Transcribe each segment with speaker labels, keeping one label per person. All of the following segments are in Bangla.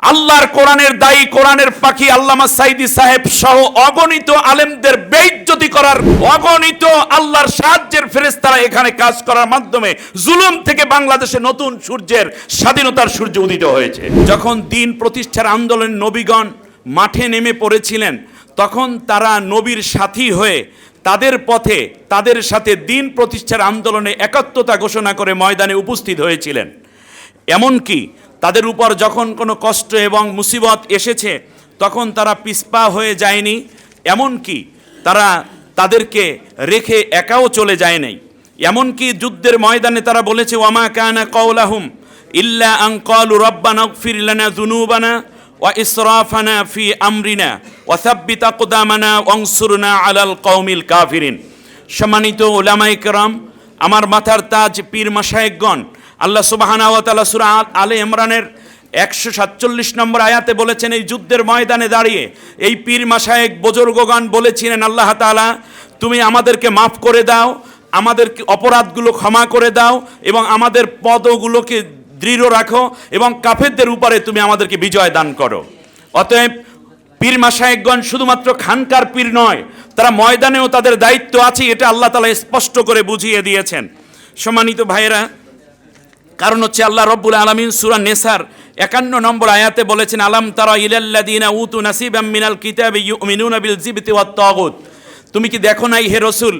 Speaker 1: আল্লাহর কোরআনের দায়ী, কোরআনের পাখি আল্লামা সাইদি সাহেব সহ অগণিত আলেমদের বেইজ্জতি করার, অগণিত আল্লাহর সাহায্যের ফেরেশতারা এখানে কাজ করার মাধ্যমে জুলুম থেকে বাংলাদেশে নতুন সূর্যের, স্বাধীনতার সূর্য উদিত হয়েছে। যখন দিন প্রতিষ্ঠার আন্দোলনে নবীগণ মাঠে নেমে পড়েছিলেন, তখন তারা নবীর সাথী হয়ে তাদের পথে, তাদের সাথে দিন প্রতিষ্ঠার আন্দোলনে একাত্মতা ঘোষণা করে ময়দানে উপস্থিত হয়েছিলেন। এমনকি তাদের উপর যখন কোনো কষ্ট এবং মুসিবত এসেছে, তখন তারা পিছপা হয়ে যায়নি, এমনকি তারা তাদেরকে রেখে একাও চলে যায় নাই। এমনকি যুদ্ধের ময়দানে তারা বলেছে, ওয়ামা কানা কওলাহুম ইল্লা আন ক্বালু রাব্বানা ইগফির লানা যুনুবানা ওয়া ইসরাফানা ফি আমরিনা ওয়া সাব্বিত আকদামানা ওয়ানসুরনা আলাল কওমিল কাফিরিন। সম্মানিত উলামায়ে কেরাম, আমার মাথার তাজ পীর মাশায়েখগণ, আল্লাহ সুবহানাহু ওয়া তাআলা সূরা আলে ইমরানের 147 নম্বর আয়াতে বলেছেন, এই যুদ্ধের ময়দানে দাঁড়িয়ে এই পীর মাশায়েখ বুজুর্গগণ বলেছিলেন, আল্লাহ তাআলা তুমি আমাদেরকে মাফ করে দাও, আমাদের অপরাধগুলো ক্ষমা করে দাও এবং আমাদের পদগুলোকে দৃঢ় রাখো এবং কাফেরদের উপরে তুমি আমাদেরকে বিজয় দান করো। অতএব পীর মাশায়েখগণ শুধুমাত্র খানকার পীর নয়, তারা ময়দানেও তাদের দায়িত্ব আছে, এটা আল্লাহ তাআলা স্পষ্ট করে বুঝিয়ে দিয়েছেন। সম্মানিত ভাইয়েরা, কারণ হচ্ছে আল্লাহ রব্বুল আলামিন সূরা নেসার 51 নম্বর আয়াতে বলেছেন, আলাম তারা ইলাল্লাযিনা উতু নাসিবাম মিনাল কিতাবি ইউমিনুনা বিল জিবতি ওয়াত তাগুত। তুমি কি দেখো নাই হে রাসূল,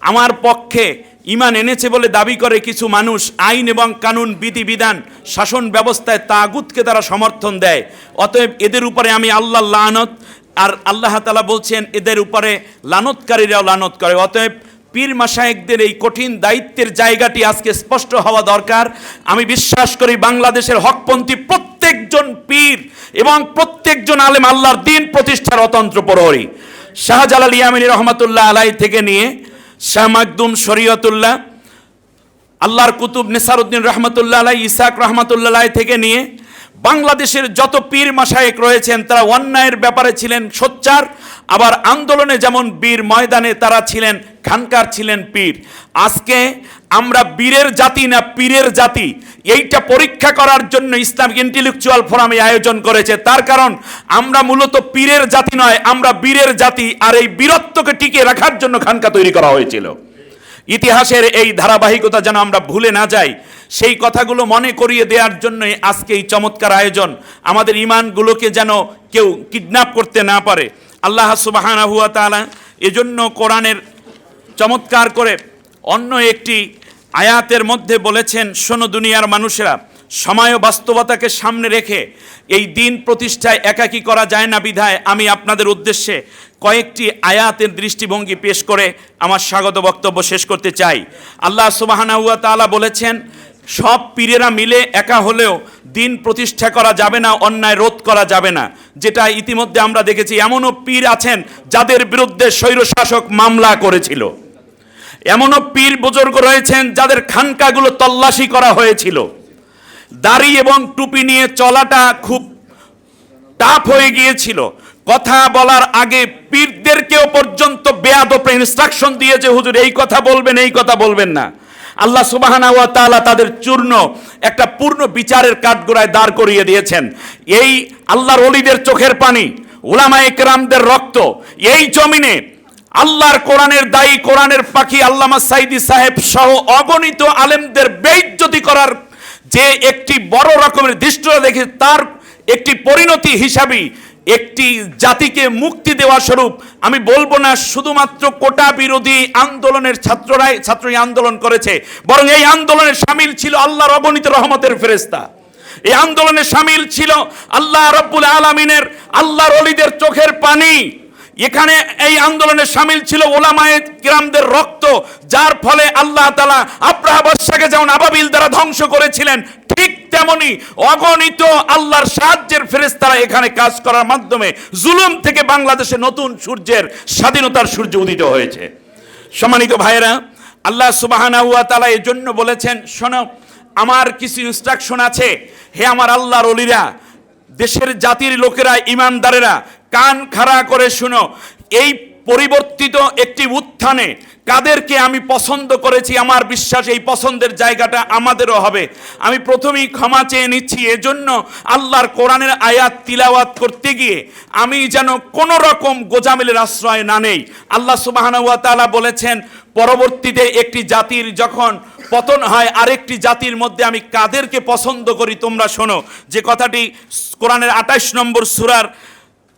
Speaker 1: আমার পক্ষে ঈমান এনেছে বলে দাবি করে কিছু মানুষ আইন এবং কানুন, বিধিবিধান, শাসন ব্যবস্থায় তাগুতকে তারা সমর্থন দেয়। অতএব এদের উপরে আমি আল্লাহ লানত, আর আল্লাহ তাআলা বলছেন এদের উপরে লানতকারীরাও লানত করে। অতএব পীর মাশায়েখদের এই কঠিন দায়িত্বের জায়গাটি আজকে স্পষ্ট হওয়া দরকার। আমি বিশ্বাস করি বাংলাদেশের হকপন্থী প্রত্যেকজন পীর এবং প্রত্যেকজন আলেম আল্লাহর দ্বীন প্রতিষ্ঠার অতন্ত্র প্রহরী। শাহজালাল ইয়ামানী রহমাতুল্লাহ আলাইহি থেকে নিয়ে শাহ মাকদুম শরীয়তুল্লাহ, আল্লাহর কুতুব নেসারউদ্দিন রহমাতুল্লাহ আলাইহি, ইসহাক রহমাতুল্লাহ আলাইহি থেকে নিয়ে বাংলাদেশের যত পীর মাশায়েখ রয়েছেন, তারা অন্যায়ের ব্যাপারে ছিলেন সোচ্চার, আবার আন্দোলনে যেমন বীর, ময়দানে তারা ছিলেন খানকার, ছিলেন পীর। আজকে আমরা বীরের জাতি না পীরের জাতি, এইটা পরীক্ষা করার জন্য ইসলামিক ইন্টেলেকচুয়াল ফোরাম আয়োজন করেছে। তার কারণ আমরা মূলত পীরের জাতি নয়, আমরা বীরের জাতি, আর এই বীরত্বকে টিকিয়ে রাখার জন্য খানকা তৈরি করা হয়েছিল। ইতিহাসের এই ধারাবাহিকতা যেন আমরা ভুলে না যাই, সেই কথাগুলো মনে করিয়ে দেওয়ার জন্যই আজকে এই চমৎকার আয়োজন। আমাদের ঈমানগুলোকে যেন কেউ কিডন্যাপ করতে না পারে। আল্লাহ সুবহানাহু ওয়া তাআলা এজন্য কোরআনের চমৎকার করে অন্য একটি আয়াতের মধ্যে বলেছেন, শোনো দুনিয়ার মানুষেরা, সময় ও বাস্তবতাকে সামনে রেখে এই দিন প্রতিষ্ঠায় একাকী করা যায় না বিধায় আমি আপনাদের উদ্দেশ্যে কয়েকটি আয়াতের দৃষ্টিভঙ্গি পেশ করে আমার স্বাগত বক্তব্য শেষ করতে চাই। আল্লাহ সুবহানাহু ওয়া তাআলা বলেছেন, সব পীরেরা মিলে একা হলেও দিন প্রতিষ্ঠা করা যাবে না, অন্যায় রোধ করা যাবে না। যেটা ইতিমধ্যে আমরা দেখেছি, এমনও পীর আছেন যাদের বিরুদ্ধে স্বৈরশাসক মামলা করেছিল, এমনও পীর বুজুর্গ রয়েছেন যাদের খানকাগুলো তল্লাশি করা হয়েছিল। দাড়ি এবং টুপি নিয়ে চলাটা খুব টাফ হয়ে গিয়েছিল। কথা বলার আগে পীরদেরকেও পর্যন্ত বেয়াদব ইনস্ট্রাকশন দিয়েছে, হুজুর এই কথা বলবেন, এই কথা বলবেন না। আল্লাহ সুবহানাহু ওয়া তাআলা তাদের চূর্ণ একটা পূর্ণ বিচারের কাঠগড়ায় দাঁড় করিয়ে দিয়েছেন। এই আল্লাহর ওলিদের চোখের পানি, উলামায়ে কেরামদের রক্ত, এই জমিনে আল্লাহর কোরআনের দায়ী, কোরআনের পাখি আল্লামা সাইদি সাহেব সহ অগণিত আলেমদের বেইজ্জতি করার যে একটি বড় রকমের দৃষ্টতা দেখে, তার একটি পরিণতি হিসাবে একটি জাতিকে মুক্তি দেওয়া স্বরূপ আমি বলবো না শুধুমাত্র কোটা বিরোধী আন্দোলনের ছাত্রই আন্দোলন করেছে, বরং এই আন্দোলনে শামিল ছিল আল্লাহর অগণিত রহমতের ফেরেশতা। এই আন্দোলনে শামিল ছিল আল্লাহ রাব্বুল আলামিনের, আল্লাহর ওলিদের চোখের পানি। এখানে এই আন্দোলনে শামিল ছিল উলামায়ে কিরামদের রক্ত, যার ফলে আল্লাহ তাআলা আব্রাহা বাদশাকে যেমন আবাবিল দ্বারা ধ্বংস করেছিলেন, ঠিক তেমনি অগণিত আল্লাহর সাহায্যের ফেরেশতারা এখানে কাজ করার মাধ্যমে জুলুম থেকে বাংলাদেশে নতুন সূর্যের, স্বাধীনতার সূর্য উদিত হয়েছে। সম্মানিত ভাইয়েরা, আল্লাহ সুবহানাহু ওয়া তাআলা এর জন্য বলেছেন, শোনো আমার কিছু ইনস্ট্রাকশন আছে, হে আমার আল্লাহর ওলিরা, দেশের জাতির লোকেরা, ইমানদারেরা কান খাড়া করে শুনো। এই পরিবর্তিত একটি উত্থানে কাদেরকে আমি পছন্দ করেছি, আমার বিশ্বাস এই পছন্দের জায়গাটা আমাদেরও হবে। আমি প্রথমেই ক্ষমা চেয়ে নিচ্ছি, এজন্য আল্লাহর কোরআনের আয়াত তিলাওয়াত করতে গিয়ে আমি যেন কোনো রকম গোজামিলের আশ্রয় না নেই। আল্লাহ সুবহানাহু ওয়া তাআলা বলেছেন, পরবর্তীতে একটি জাতির যখন পতন হয়, আরেকটি জাতির মধ্যে আমি কাদেরকে পছন্দ করি তোমরা শোনো। যে কথাটি কোরআনের 28 নম্বর সূরার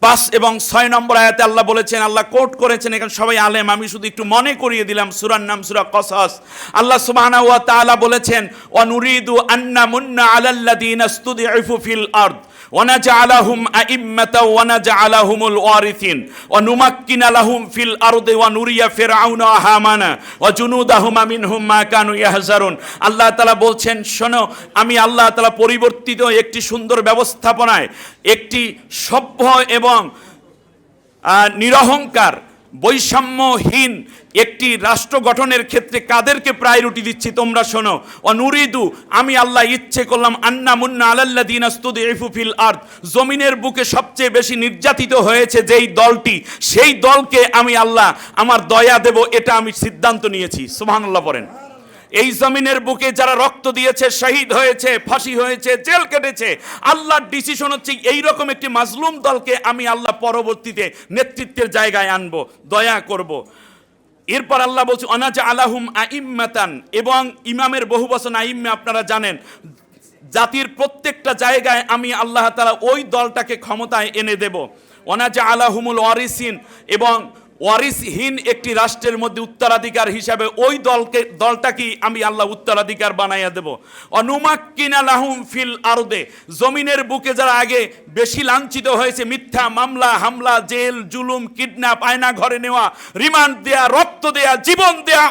Speaker 1: 5 এবং 6 নম্বর আয়াতে আল্লাহ বলেছেন, আল্লাহ কোট করেছেন, এখানে সবাই আলেম, আমি শুধু একটু মনে করিয়ে দিলাম। সূরার নাম সূরা কসস। আল্লাহ সুবহানাহু ওয়া তাআলা বলেছেন, ওয়া নুরিদু আন্না মুন্না আলাল্লাযীনা ইসতুদঈফু ফিল আরদ ওয়া নাজআলাহুম আইম্মাতাও ওয়া নাজআলাহুমুল ওয়ারিসিন ওয়া নুমাক্কিনা লাহুম ফিল আরদি ওয়া নুরিয়া ফিরআউনা ওয়া হামানা ওয়া জুনুদাহুমা মিনহুম মা কানু ইয়াহজারুন। আল্লাহ তাআলা বলছেন, শোনো, আমি আল্লাহ তাআলা পরিবর্তিত একটি সুন্দর ব্যবস্থাপনায় একটি সভ্য এবং নিরহংকার বৈষম্যহীন একটি রাষ্ট্র গঠনের ক্ষেত্রে কাদেরকে প্রায়োরিটি দিচ্ছি তোমরা শোনো। অনুরিদু, আমি আল্লাহ ইচ্ছে করলাম, আন্না মুন্না আলাল্লাযীনা ইসতুদঈফু ফিল আরদ, জমিনের বুকে সবচেয়ে বেশি নির্যাতিত হয়েছে যেই দলটি, সেই দলকে আমি আল্লাহ আমার দয়া দেব, এটা আমি সিদ্ধান্ত নিয়েছি। সুবহানাল্লাহ পড়েন। এই জমিনের বুকে যারা রক্ত দিয়েছে, শহীদ হয়েছে, ফাঁসি হয়েছে, জেল কেটেছে, আল্লাহর ডিসিশন হচ্ছে এইরকম একটি মাজলুম দলকে আমি আল্লাহ পরবর্তীতে নেতৃত্বের জায়গায় আনবো, দয়া করব। এরপর আল্লাহ বলছে, অনাজা আলাহুম আইম্মাতান, এবং ইমামের বহু বচন আইম্মা আপনারা জানেন। জাতির প্রত্যেকটা জায়গায় আমি আল্লাহ তাআলা ওই দলটাকে ক্ষমতায় এনে দেব। অনাজা আলাহুমুল ওয়ারিসিন, এবং ওয়ারিসহীন একটি রাষ্ট্রের মধ্যে উত্তরাধিকার হিসাবে ওই দলটাকে আমি আল্লাহ উত্তরাধিকার বানাইয়া দেব। অনুমাক্কিনা লাহুম ফিল আরদে, জমিনের বুকে যারা আগে বেশি লাঞ্ছিত হয়েছে, মিথ্যা মামলা, হামলা, জেল, জুলুম, কিডন্যাপ, আয়না ঘরে নেওয়া, রিমান্ড দেয়া, রক্ত দেয়া, জীবন দেয়া,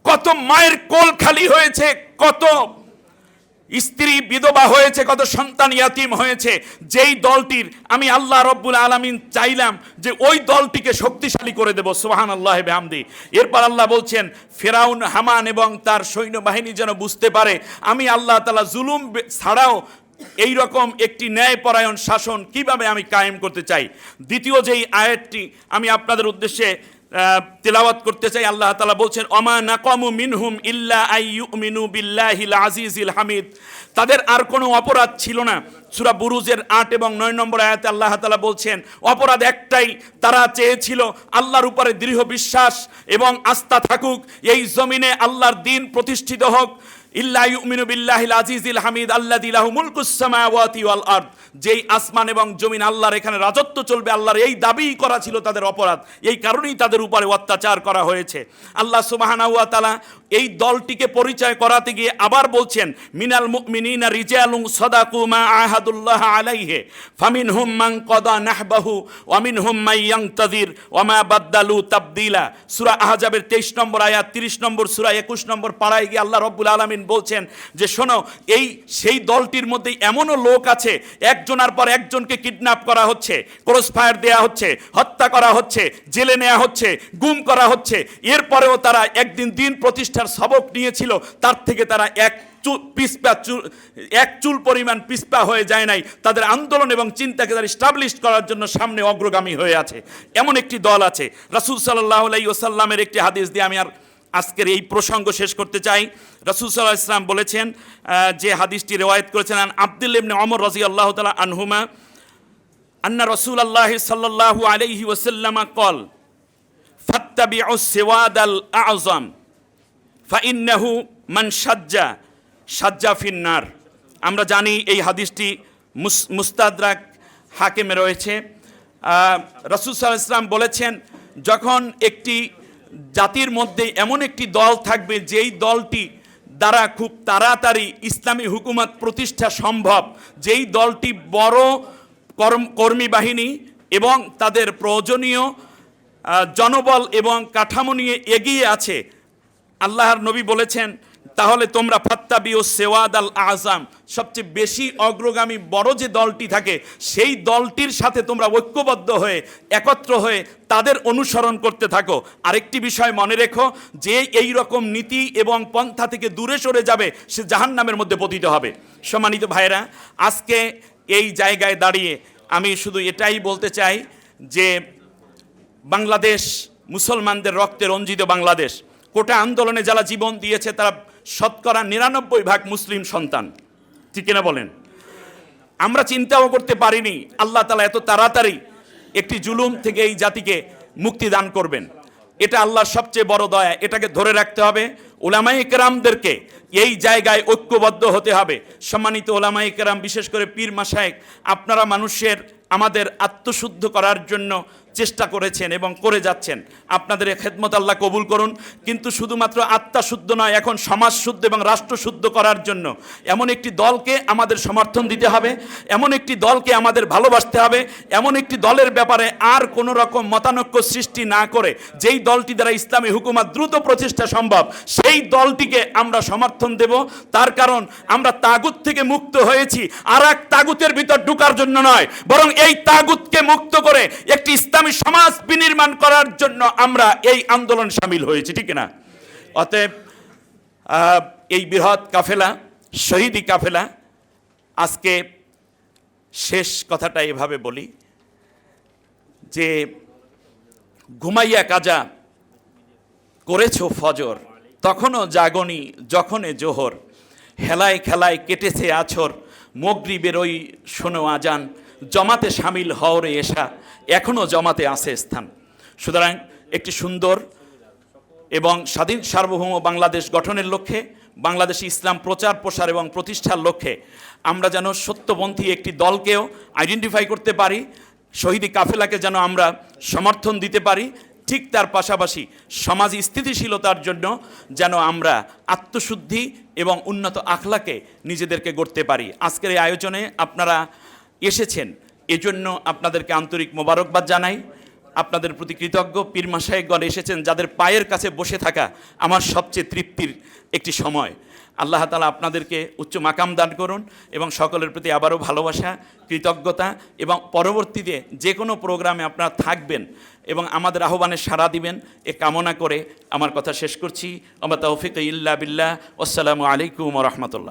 Speaker 1: কত মায়ের কোল খালি হয়েছে, কত স্ত্রী বিধবা হয়েছে, কত সন্তান ইয়াতীম হয়েছে, যেই দলটির আমি আল্লাহ রব্বুল আলামিন চাইলাম যে ওই দলটিকে শক্তিশালী করে দেব। সুবহানাল্লাহি বিহামদি। এরপর আল্লাহ বলছেন, ফেরাউন, হামান এবং তার সৈন্যবাহিনী যেন বুঝতে পারে আমি আল্লাহ তাআলা জুলুম ছাড়াও এই রকম একটি ন্যায়পরায়ণ শাসন কিভাবে আমি কায়েম করতে চাই। দ্বিতীয় যেই আয়াতটি আমি আপনাদের উদ্দেশ্যে তেলাওয়াত করতে চাই, আল্লাহ তাআলা বলছেন, ওমা নাকামু মিনহুম ইল্লা আইয়ুমিনু বিল্লাহিল আজিজিল হামিদ, তাদের আর কোনো অপরাধ ছিল না। সূরা বুরুজের 8 এবং 9 নম্বর আয়াতে আল্লাহ তাআলা বলছেন, অপরাধ একটাই, তারা চেয়েছিল আল্লাহর উপরে দৃঢ় বিশ্বাস এবং আস্থা থাকুক, এই জমিনে আল্লাহর দ্বীন প্রতিষ্ঠিত হোক। ইল্লা ইউমিনু বিল্লাহিল আজিজিল হামিদ আল্লাযী লাহু মুলকুস সামাওয়াতি ওয়াল আরদ, যেই আসমান এবং জমিন আল্লাহর, এখানে রাজত্ব চলবে আল্লাহর, এই দাবি করা ছিল তাদের অপরাধ। এই কারণেই তাদের উপরে অত্যাচার করা হয়েছে। আল্লাহ সুবহানাহু ওয়া তাআলা এই দলটিকে পরিচয় করাতে গিয়ে আবার বলছেন, মিনাল মুমিনিনা রিজালুন সাদাকু মা আহাদুল্লাহ আলাইহি ফামিনহুম মান কাদা নাহবাহু ওয়া মিনহুম মান ইয়ানতাযির ওয়া মা বাদদালু তাবদীলা। সূরা আহজাবের 23 নম্বর আয়াত, 30 নম্বর সূরা 21 নম্বর পারায় গিয়ে আল্লাহ রাব্বুল আলামিন বলছেন যে শোনো, এই সেই দলটির মধ্যে এমনও লোক আছে, একজনের পর একজনকে কিডন্যাপ করা হচ্ছে, ক্রস ফায়ার দেয়া হচ্ছে, হত্যা করা হচ্ছে, জেলে নেওয়া হচ্ছে, গুম করা হচ্ছে, এরপরেও তারা একদিন দিন প্রতিষ্ঠার সবক নিয়েছিল, তার থেকে তারা এক চুল পরিমাণ পিছপা হয়ে যায় নাই। তাদের আন্দোলন এবং চিন্তাকে তারা এস্টাবলিশ করার জন্য সামনে অগ্রগামী হয়ে আছে। এমন একটি দল আছে। রাসূল সাল্লাল্লাহু আলাইহি ওয়াসাল্লামের একটি হাদিস দিয়ে আমি আর আজকের এই প্রসঙ্গ শেষ করতে চাই। রাসূল সাল্লাল্লাহু আলাইহি ওয়াসাল্লাম বলেছেন, যে হাদিসটি রিওয়ায়াত করেছেন আব্দুল্লাহ ইবনে ওমর রাদিয়াল্লাহু তাআলা আনহুমা, আন্না রাসূলুল্লাহ সাল্লাল্লাহু আলাইহি ওয়াসাল্লাম قال ফাত্তাবিউস সিওয়াদাল আযম ফাইন্নাহু মান সাজ্জা ফিন্নার। আমরা জানি এই হাদিসটি মুস্তাদরাক হাকিমে রয়েছে। রাসূল সাল্লাল্লাহু আলাইহি ওয়াসাল্লাম বলেছেন, যখন একটি জাতির মধ্যে এমন একটি দল থাকবে যেই দলটি দ্বারা খুব তাড়াতাড়ি ইসলামী হুকুমত প্রতিষ্ঠা সম্ভব, যেই দলটি বড় কর্মী বাহিনী এবং তাদের প্রয়োজনীয় জনবল এবং কাঠামো নিয়ে এগিয়ে আছে, আল্লাহর নবী বলেছেন, তাহলে তোমরা ফাত্তাবিউ সেওয়াদ আল আযম, সবচেয়ে বেশি অগ্রগামী বড় যে দলটি থাকে সেই দলটির সাথে তোমরা ঐক্যবদ্ধ হয়ে একত্র হয়ে তাদের অনুসরণ করতে থাকো। আরেকটি বিষয় মনে রেখো, যে এই রকম নীতি এবং পন্থা থেকে দূরে সরে যাবে সে জাহান্নামের মধ্যে পতিত হবে। সম্মানিত ভাইরা, আজকে এই জায়গায় দাঁড়িয়ে আমি শুধু এটাই বলতে চাই যে বাংলাদেশ মুসলমানদের রক্তে রঞ্জিত বাংলাদেশ, কোটা আন্দোলনে যারা জীবন দিয়েছে তারা শতকরা 99% মুসলিম সন্তান, ঠিক কিনা বলেন? আমরা চিন্তাও করতে পারিনি আল্লাহ তাআলা এত তাড়াতাড়ি একটি জুলুম থেকে এই জাতিকে মুক্তি দান করবেন। এটা আল্লাহর সবচেয়ে বড় দয়া, এটাকে ধরে রাখতে হবে। উলামায়ে কেরামদেরকে এই জায়গায় ঐক্যবদ্ধ হতে হবে। সম্মানিত উলামায়ে কেরাম, বিশেষ করে পীর মাশায়েখ, আপনারা আমাদের আত্মশুদ্ধ করার জন্য চেষ্টা করেছেন এবং করে যাচ্ছেন। আপনাদের এই খেদমত আল্লাহ কবুল করুন। কিন্তু শুধুমাত্র আত্মা শুদ্ধ নয়, এখন সমাজ শুদ্ধ এবং রাষ্ট্র শুদ্ধ করার জন্য এমন একটি দলকে আমাদের সমর্থন দিতে হবে, এমন একটি দলকে আমাদের ভালোবাসতে হবে, এমন একটি দলের ব্যাপারে আর কোনো রকম মতানৈক্য সৃষ্টি না করে যেই দলটি দ্বারা ইসলামী হুকুমত দ্রুত প্রচেষ্টা সম্ভব সেই দলটিকে আমরা সমর্থন দেব। তার কারণ আমরা তাগুত থেকে মুক্ত হয়েছি আর এক তাগুতের ভিতর ঢোকার জন্য নয়, বরং এই তাগুতকে মুক্ত করে একটি ইসলামী সমাজ বিনির্মাণ করার জন্য আমরা এই আন্দোলন সামিল হয়েছি, ঠিক না? অতএব এই বৃহৎ কাফেলা, শহীদি কাফেলা, আজকে শেষ কথাটা এভাবে বলি যে ঘুমাইয়া কাজা করেছো ফজর, তখনও জাগনি যখনে জোহর, হেলায় খেলায় কেটেছে আছর, মগরিবের ওই শোনো আজান, জমাতে সামিল হওরে এসা, এখনও জমাতে আছে স্থান। সুতরাং একটি সুন্দর এবং স্বাধীন সার্বভৌম বাংলাদেশ গঠনের লক্ষ্যে, বাংলাদেশে ইসলাম প্রচার প্রসার এবং প্রতিষ্ঠার লক্ষ্যে আমরা যেন সত্যপন্থী একটি দলকেও আইডেন্টিফাই করতে পারি, শহীদি কাফেলাকে যেন আমরা সমর্থন দিতে পারি, ঠিক তার পাশাপাশি সমাজ স্থিতিশীলতার জন্য যেন আমরা আত্মশুদ্ধি এবং উন্নত আখলাকে নিজেদেরকে গড়তে পারি। আজকের এই আয়োজনে আপনারা এসেছেন, এজন্য আপনাদেরকে আন্তরিক মোবারকবাদ জানাই। আপনাদের প্রতি কৃতজ্ঞ। পীর মাশায়েখগণ এসেছেন, যাদের পায়ের কাছে বসে থাকা আমার সবচেয়ে তৃপ্তির একটি সময়। আল্লাহ তাআলা আপনাদেরকে উচ্চ মাকাম দান করুন এবং সকলের প্রতি আবারও ভালোবাসা, কৃতজ্ঞতা, এবং পরবর্তীতে যে কোনো প্রোগ্রামে আপনারা থাকবেন এবং আমাদের আহ্বানে সাড়া দিবেন এ কামনা করে আমার কথা শেষ করছি। আমা তাওফিক ইল্লা বিল্লাহ। আসসালামু আলাইকুম ওয়া রাহমাতুল্লাহ।